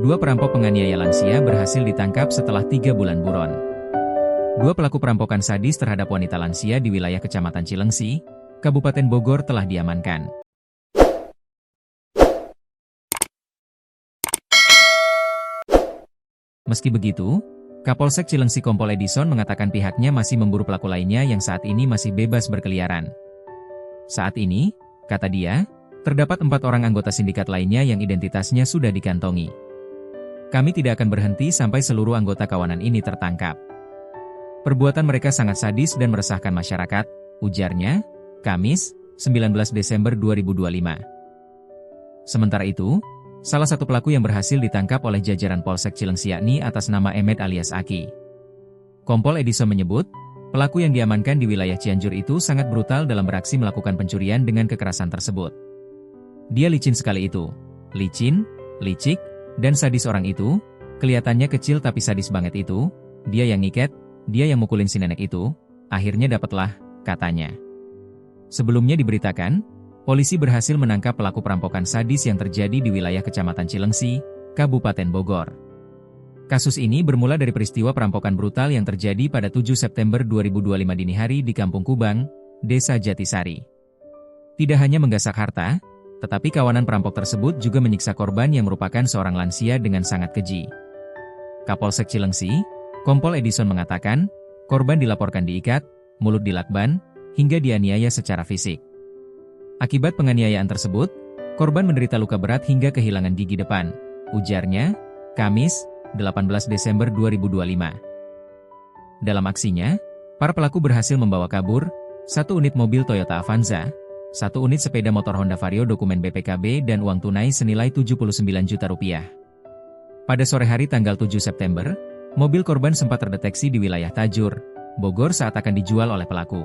Dua perampok penganiaya lansia berhasil ditangkap setelah 3 bulan buron. Dua pelaku perampokan sadis terhadap wanita lansia di wilayah Kecamatan Cilengsi, Kabupaten Bogor telah diamankan. Meski begitu, Kapolsek Cilengsi Kompol Edison mengatakan pihaknya masih memburu pelaku lainnya yang saat ini masih bebas berkeliaran. Saat ini, kata dia, terdapat 4 orang anggota sindikat lainnya yang identitasnya sudah dikantongi. Kami tidak akan berhenti sampai seluruh anggota kawanan ini tertangkap. Perbuatan mereka sangat sadis dan meresahkan masyarakat, ujarnya, Kamis, 19 Desember 2025. Sementara itu, salah satu pelaku yang berhasil ditangkap oleh jajaran Polsek Cilengsi yakni atas nama Emet alias Aki. Kompol Edison menyebut, pelaku yang diamankan di wilayah Cianjur itu sangat brutal dalam beraksi melakukan pencurian dengan kekerasan tersebut. Dia licin sekali itu. Licin, licik, dan sadis orang itu, kelihatannya kecil tapi sadis banget itu, dia yang ngiket, dia yang mukulin si nenek itu, akhirnya dapatlah, katanya. Sebelumnya diberitakan, polisi berhasil menangkap pelaku perampokan sadis yang terjadi di wilayah Kecamatan Cilengsi, Kabupaten Bogor. Kasus ini bermula dari peristiwa perampokan brutal yang terjadi pada 7 September 2025 dini hari di Kampung Kubang, Desa Jatisari. Tidak hanya menggasak harta, tetapi kawanan perampok tersebut juga menyiksa korban yang merupakan seorang lansia dengan sangat keji. Kapolsek Cilengsi, Kompol Edison mengatakan, korban dilaporkan diikat, mulut dilakban, hingga dianiaya secara fisik. Akibat penganiayaan tersebut, korban menderita luka berat hingga kehilangan gigi depan, ujarnya, Kamis, 18 Desember 2025. Dalam aksinya, para pelaku berhasil membawa kabur 1 unit mobil Toyota Avanza, 1 unit sepeda motor Honda Vario dokumen BPKB dan uang tunai senilai Rp79 juta. Pada sore hari tanggal 7 September, mobil korban sempat terdeteksi di wilayah Tajur, Bogor saat akan dijual oleh pelaku.